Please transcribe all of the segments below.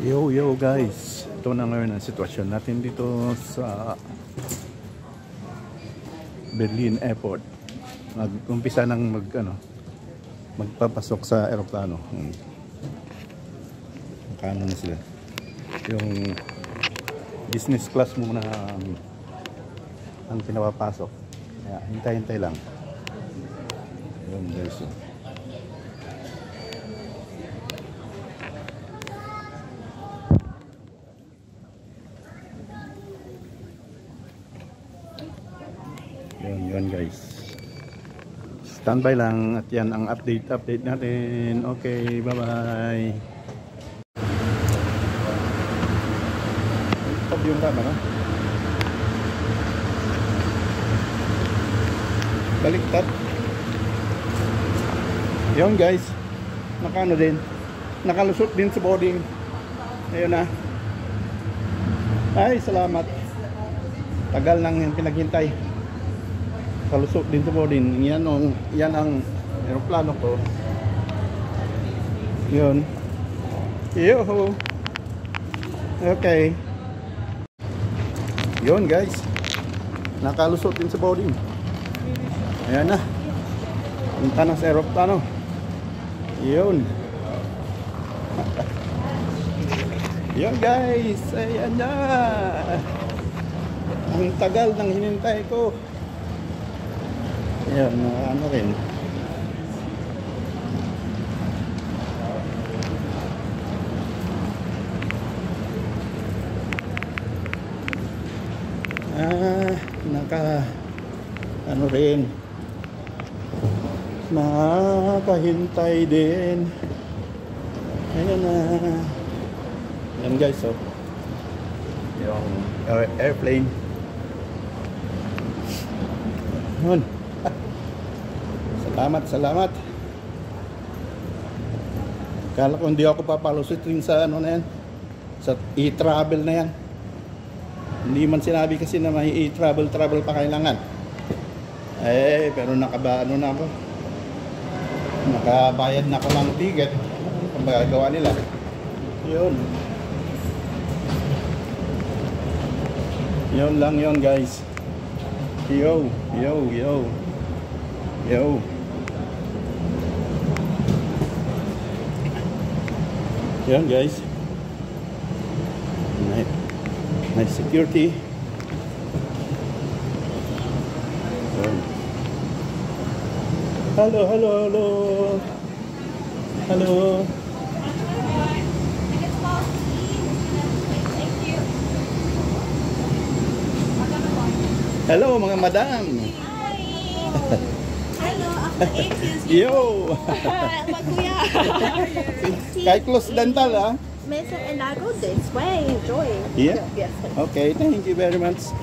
Yo guys, ito na ngayon ang sitwasyon natin dito sa Berlin Airport. Mag-umpisa ng magpapasok sa eroplano. Magkano na sila. Yung business class muna ang pinapapasok. Kaya hintay-hintay lang. Yun guys. Yun guys, standby lang at yan ang update natin. Okay, bye bye. Stop yung camera, baliktad. Yun guys, nakano din, nakalusot din sa boarding. Ayun na. Ay, salamat, tagal nang pinaghintay. Kalusot din sa boarding. Yan ang aeroplano ko. Yun. Yo. Okay. Yun guys, nakalusot din sa boarding. Ayan na. Punta na sa aeroplano. Yun. Yun guys, ayan na. Ang tagal ng hinintay ko. Ayan, ano rin. Ano rin. Nakahintay din. Ayan na. Ayan guys, oh. Yung airplane. Yun. Salamat. Kala ko hindi ako papalusit rin sa ano na yan, sa e-travel na yan. Hindi man sinabi kasi na may e-travel pa kailangan. Pero nakabayad na ako ng ticket. Ang magagawa nila. Yun. Yun lang yun guys. Yo. Yan guys, nice security. Hello. Hello mga madam. Yo! Kuya! Kay Close Dental, ah? Mason, and I go this way. Enjoy. Yeah? Yes. Okay, thank you very much.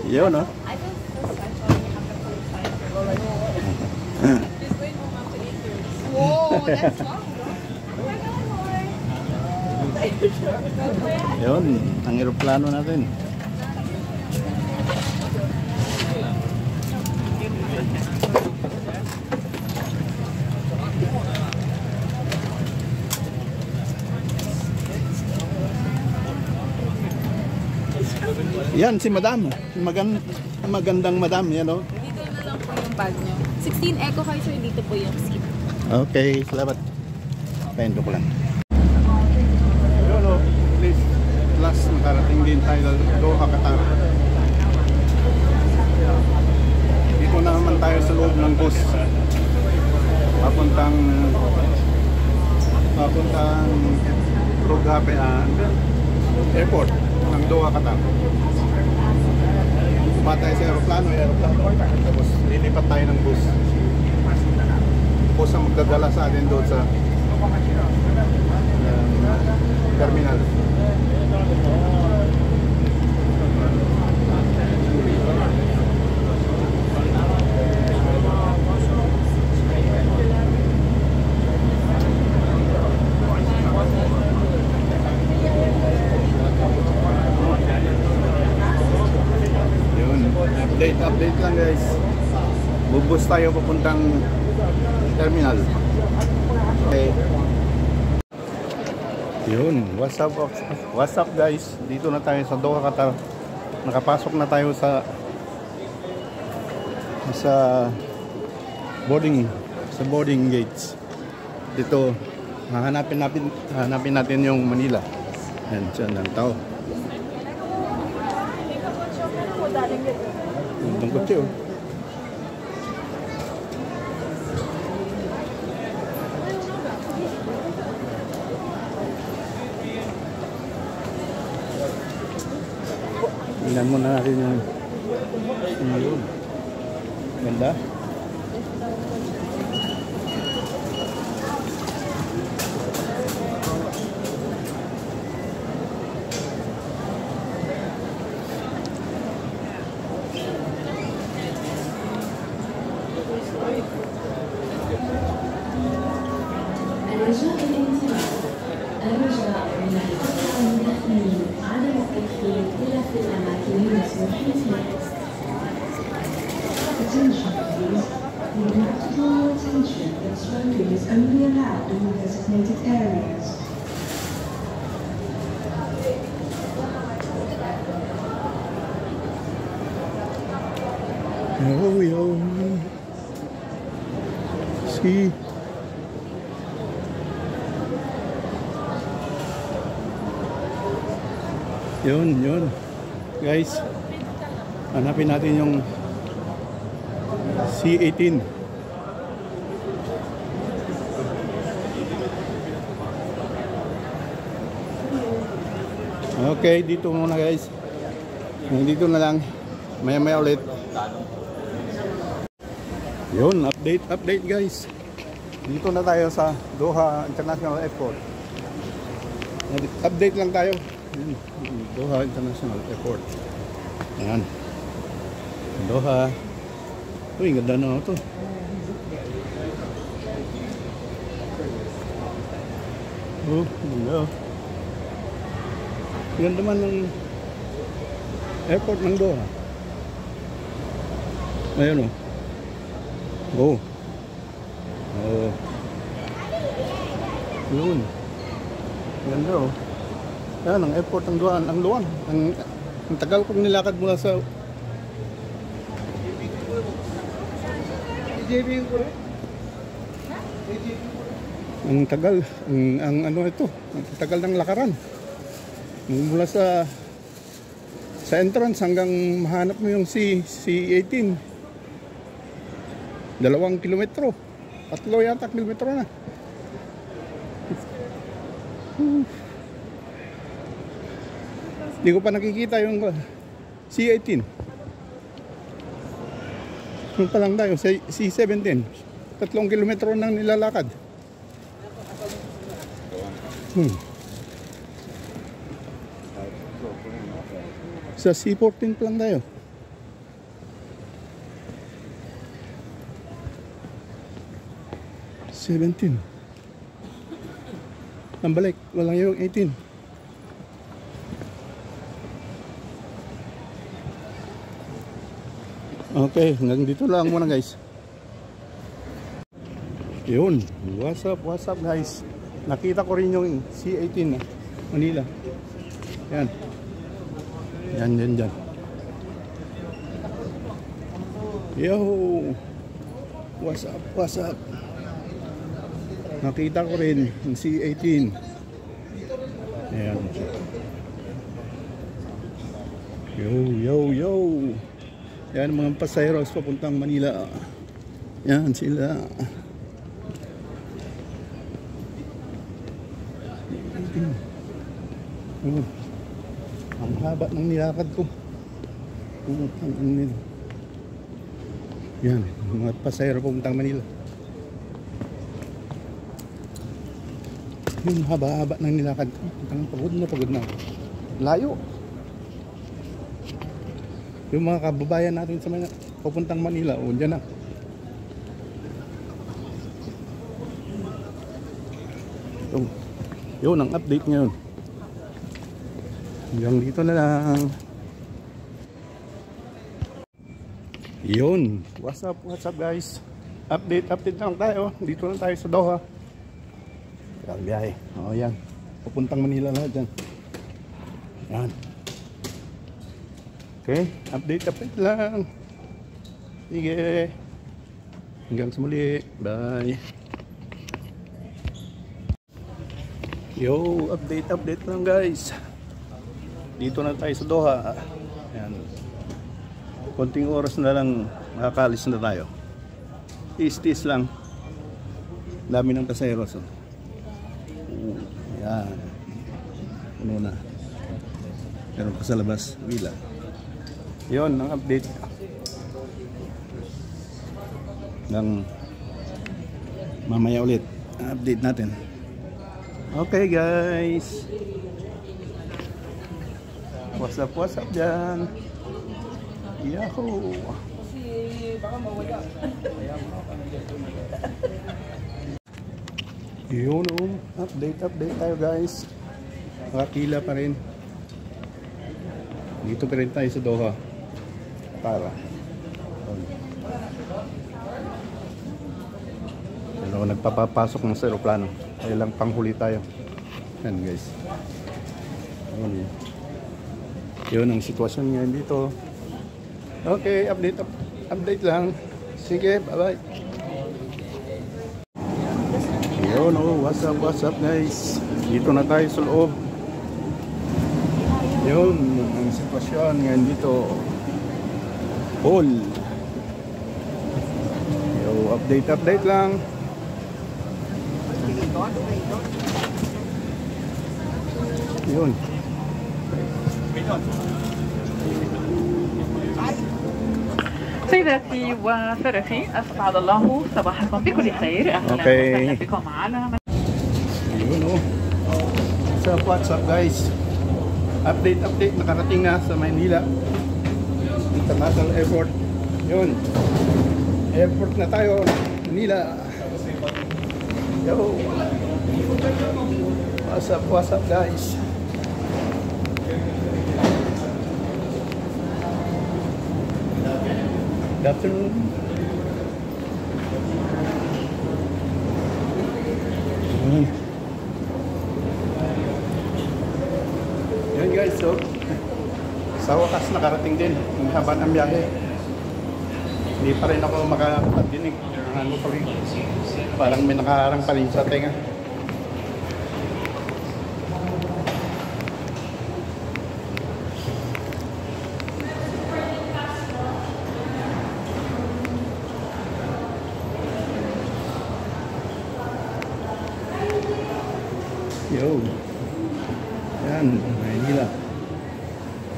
Yo, no? I think so special. You have to put time for going. Just wait for mom to eat yours. Whoa, that's long. Yun, ang aeroplano natin. Yan si madam, magandang madam, yan o. Dito na lang po yung bag nyo. 16 Echo kayo sir, dito po yung seat. Okay, salamat. Pendo ko lang. Yun o, please, last nakarating din tayo Doha, Qatar. Dito na naman tayo sa loob ng bus. Papuntang Rughape Airport ng Doha, Qatar. Patay sa aeroplano. Tapos lilipat tayo ng bus. Bus ang magdadala sa atin doon sa terminal. Update lang guys. Bubus tayo papuntang terminal. Okay. Yun, what's up guys? Dito na tayo sa Doha, Qatar. Nakapasok na tayo sa boarding gates. Dito hanapin natin yung Manila. Yan, dyan ang tao. Ang kotse oh. Tingnan mo na natin yung yun. Ganda. الرجاء الانتباه الرجاء من القطع المدخنين عدم التدخين إلا في الأماكن المسموح فيها. Attention please. We would like to draw your attention that smoking is only allowed in the designated areas. Yo. See. Yun. Guys, hanapin natin yung C18. Okay, dito muna guys. Dito na lang. Maya ulit. Yun, update guys. Dito na tayo sa Doha International Airport. Update lang tayo. Doha International Airport. Ayan. Doha. Uy, ganda na ito. Oh, ganda. Ganda man ng airport ng Doha. Ayan o. Oh. Yun. Ganda o. Ayan, ang airport ng Doha. Ang luwang. Ang tagal kong nilakad mula sa ang tagal ang ano ito, ang tagal ng lakaran mula sa entrance hanggang mahanap mo yung C18. 2 kilometro, 3 yata kilometro na. Hindi ko pa nakikita yung C18. Kung pa lang tayo sa C17, 3 kilometro nang nilalakad. Sa C14 pa lang tayo. C17. Ang balik, walang yung 18. Okay, hanggang dito lang muna guys. Yun, what's up guys. Nakita ko rin yung C18 na Manila. Yan. Yan. Yo, what's up. Nakita ko rin yung C18. Ayan. Yo. Yan mga pasaheros papuntang Manila. Yan sila. Ang haba ng nilakad ko. Yan, mga pasahero papuntang Manila. Yung haba-haba ng nilakad ko. Pagod na. Layo. Yung mga kababayan natin sa papuntang Manila, o dyan na. Yun ang update ngayon. Hanggang dito na lang. Yun. What's up guys? Update lang tayo. Dito na tayo sa Doha. Ang biyahe. O yan. Papuntang Manila lahat dyan. Yan. Okay, update lang. Sige. Hanggang sa muli. Bye. Yo, update lang guys. Dito na tayo sa Doha. Yan. Konting oras na lang makakalis na tayo. Tis lang. Dami ng pasaheros. Yan. Puno na. Meron pa sa labas. Wila. Yun, ang update ng mamaya ulit. Update natin. Okay guys. What's up dyan? Yahoo! Yun update tayo guys. Nakakila pa rin. Dito pa rin tayo sa Doha. Para pero nagpapapasok ng aeroplano. Kaya lang panghuli tayo. Yan guys. Yun ang sitwasyon ngayon dito. Okay, update lang. Sige, bye bye. Yun, what's up guys. Dito na tayo sa loob. Yun ang sitwasyon ngayon dito. All. Yo, update lang. Yun. سيداتي وسادتي أسعد الله صباحكم بكل خير. أهلا وسهلا بكم على Yun what's up guys. Update nakarating na sa Manila International Airport. Yun. Airport na tayo. Manila. Yo. What's up guys. Good afternoon. Yan guys, so sa wakas nakarating din ang haba ng biyahe. Hindi pa rin ako makapagdinig. Ano pa rin, parang may nakaharang pa rin sa tenga. Yo. Yan, Manila.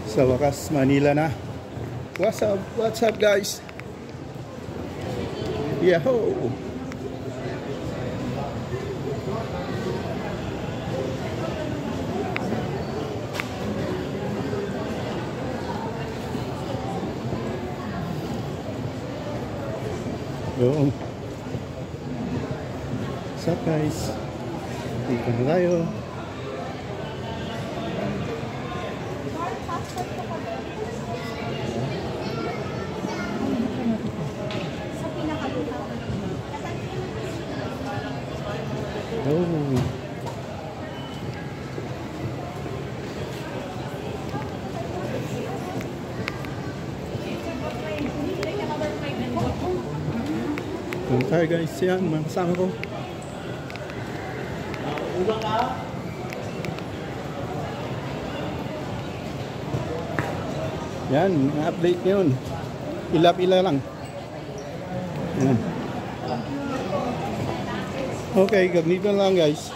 Sa wakas, Manila na. What's up guys? Yahoo! Yo. What's up guys? Dito na tayo. Oh. Doon tayo guys, yan, mga kasama ko. Yan, update yun. Pila-pila lang. Yan. Okay, ganito lang guys.